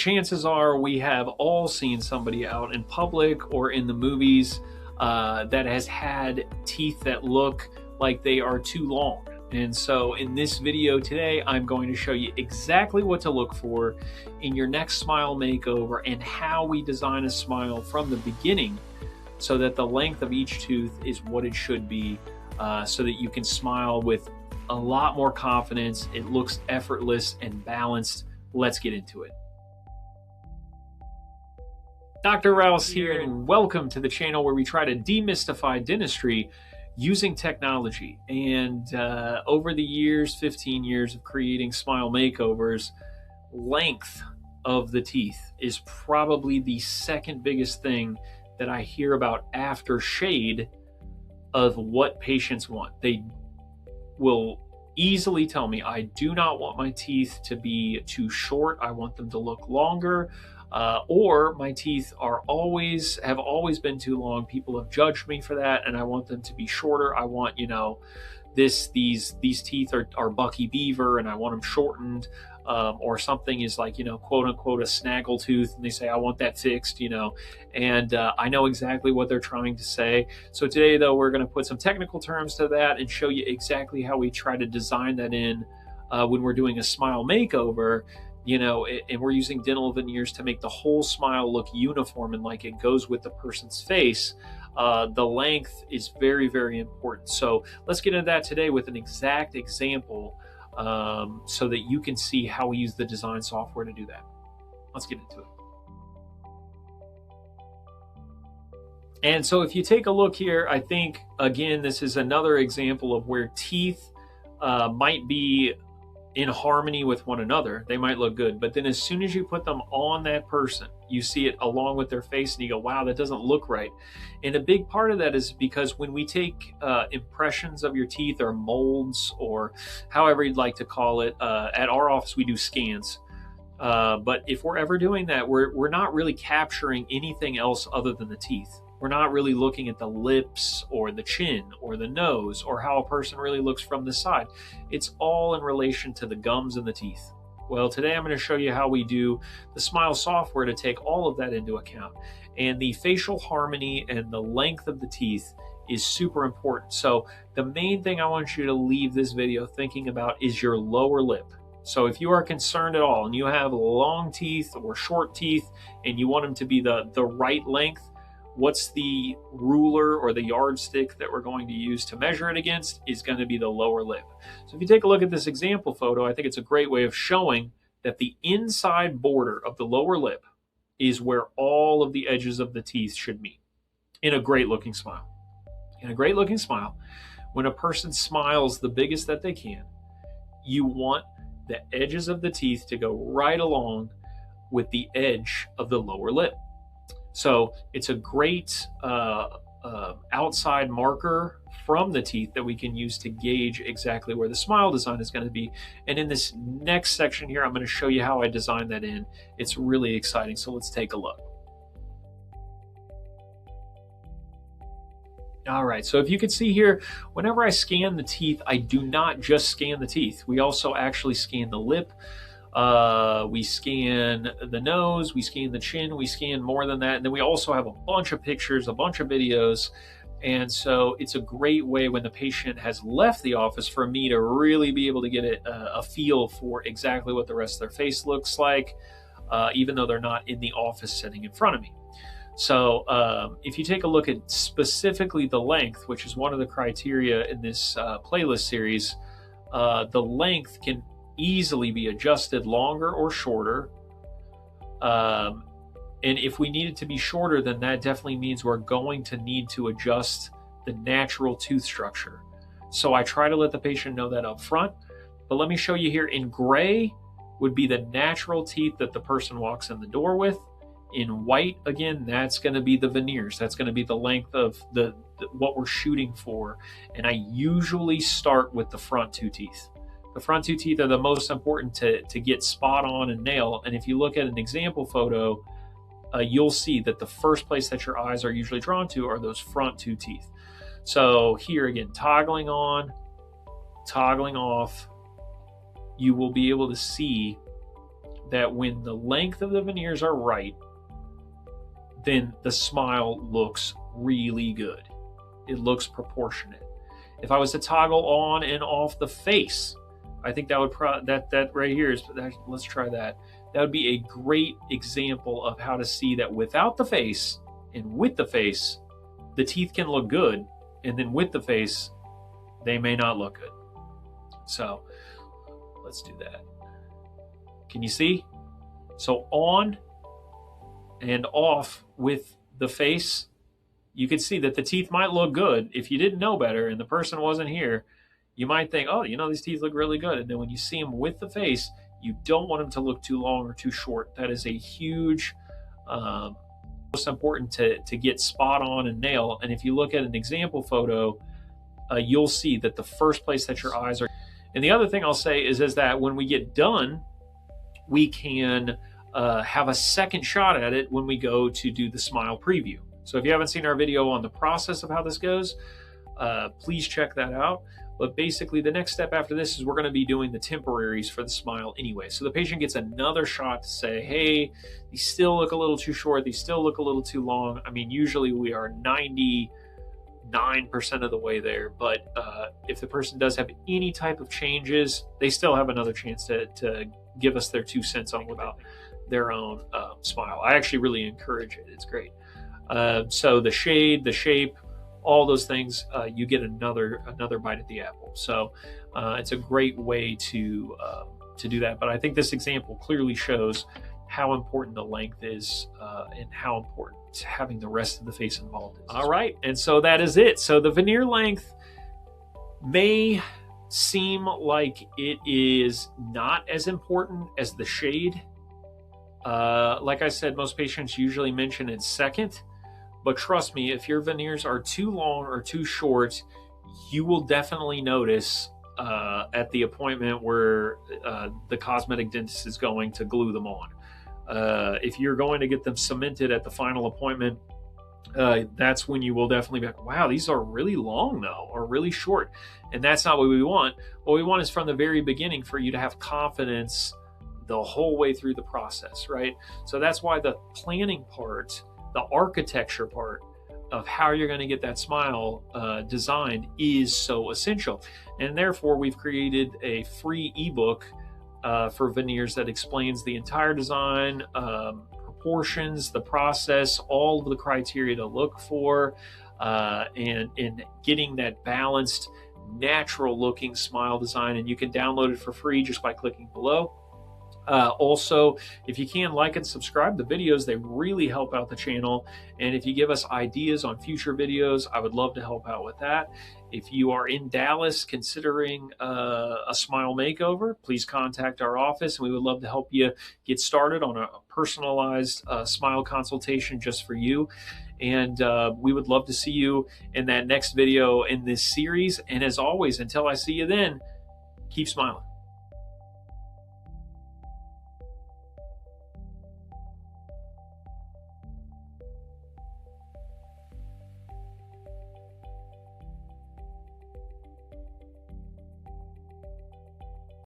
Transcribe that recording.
Chances are we have all seen somebody out in public or in the movies that has had teeth that look like they are too long. And so in this video today, I'm going to show you exactly what to look for in your next smile makeover and how we design a smile from the beginning so that the length of each tooth is what it should be, so that you can smile with a lot more confidence. It looks effortless and balanced. Let's get into it. Dr. Rouse here, and welcome to the channel where we try to demystify dentistry using technology. And over the years, 15 years of creating smile makeovers, length of the teeth is probably the second biggest thing that I hear about after shade of what patients want. They will easily tell me, I do not want my teeth to be too short. I want them to look longer. Or my teeth have always been too long. People have judged me for that, and I want them to be shorter. I want, these teeth are Bucky Beaver, and I want them shortened. Or something is like, quote unquote, a snaggle tooth, and they say, I want that fixed, and I know exactly what they're trying to say. So today, though, we're going to put some technical terms to that and show you exactly how we try to design that in when we're doing a smile makeover. And we're using dental veneers to make the whole smile look uniform and like it goes with the person's face. The length is very, very important. So let's get into that today with an exact example, so that you can see how we use the design software to do that. Let's get into it. And so if you take a look here, I think, again, this is another example of where teeth might be in harmony with one another. They might look good, but then as soon as you put them on that person, you see it along with their face and you go, wow, that doesn't look right. And a big part of that is because when we take impressions of your teeth or molds or however you'd like to call it, at our office we do scans. But if we're ever doing that, we're not really capturing anything else other than the teeth. We're not really looking at the lips or the chin or the nose or how a person really looks from the side. It's all in relation to the gums and the teeth. Well, today I'm going to show you how we do the Smile software to take all of that into account. And the facial harmony and the length of the teeth is super important. So the main thing I want you to leave this video thinking about is your lower lip. So if you are concerned at all and you have long teeth or short teeth and you want them to be the right length, what's the ruler or the yardstick that we're going to use to measure it against is going to be the lower lip. So if you take a look at this example photo, I think it's a great way of showing that the inside border of the lower lip is where all of the edges of the teeth should meet in a great looking smile. In a great looking smile, when a person smiles the biggest that they can, you want the edges of the teeth to go right along with the edge of the lower lip. So it's a great outside marker from the teeth that we can use to gauge exactly where the smile design is going to be. And in this next section here, I'm going to show you how I designed that in. It's really exciting. So let's take a look. All right, so if you can see here, whenever I scan the teeth, I do not just scan the teeth. We also actually scan the lip. We scan the nose, we scan the chin, we scan more than that. And then we also have a bunch of pictures, a bunch of videos. And so it's a great way when the patient has left the office for me to really be able to get a feel for exactly what the rest of their face looks like, even though they're not in the office sitting in front of me. So if you take a look at specifically the length, which is one of the criteria in this playlist series, the length can easily be adjusted longer or shorter. And if we need it to be shorter, then that definitely means we're going to need to adjust the natural tooth structure. So I try to let the patient know that up front. But let me show you here. In gray would be the natural teeth that the person walks in the door with. In white, again, that's going to be the veneers. That's going to be the length of what we're shooting for. And I usually start with the front two teeth. The front two teeth are the most important to get spot on and nail. And if you look at an example photo, you'll see that the first place that your eyes are usually drawn to are those front two teeth. So here again, toggling on, toggling off, you will be able to see that when the length of the veneers are right, then the smile looks really good. It looks proportionate. If I was to toggle on and off the face, I think that would that right here is, let's try that. That would be a great example of how to see that without the face and with the face, the teeth can look good, and then with the face, they may not look good. So let's do that. Can you see? So on and off with the face, you can see that the teeth might look good. If you didn't know better and the person wasn't here, you might think, oh, you know, these teeth look really good. And then when you see them with the face, you don't want them to look too long or too short. That is a huge, most important to get spot on and nail. And if you look at an example photo, you'll see that the first place that your eyes are. And the other thing I'll say is that when we get done, we can have a second shot at it when we go to do the smile preview. So if you haven't seen our video on the process of how this goes, please check that out. But basically, the next step after this is we're going to be doing the temporaries for the smile anyway. So the patient gets another shot to say, hey, these still look a little too short. These still look a little too long. I mean, usually we are 99% of the way there. But if the person does have any type of changes, they still have another chance to give us their 2 cents on about their own smile. I actually really encourage it. It's great. So the shade, the shape, all those things, you get another bite at the apple. So it's a great way to do that. But I think this example clearly shows how important the length is and how important having the rest of the face involved is. All right, and so that is it. So the veneer length may seem like it is not as important as the shade. Like I said, most patients usually mention it second. But trust me, if your veneers are too long or too short, you will definitely notice at the appointment where the cosmetic dentist is going to glue them on. If you're going to get them cemented at the final appointment, that's when you will definitely be like, wow, these are really long though, or really short. And that's not what we want. What we want is from the very beginning for you to have confidence the whole way through the process, right? So that's why the planning part, the architecture part of how you're going to get that smile designed is so essential. And therefore, we've created a free ebook for veneers that explains the entire design, proportions, the process, all of the criteria to look for, and in getting that balanced, natural looking smile design. And you can download it for free just by clicking below. Also, if you can, like and subscribe the videos, they really help out the channel. And if you give us ideas on future videos, I would love to help out with that. If you are in Dallas considering a smile makeover, please contact our office, and we would love to help you get started on a personalized smile consultation just for you. And we would love to see you in that next video in this series. And as always, until I see you then, keep smiling.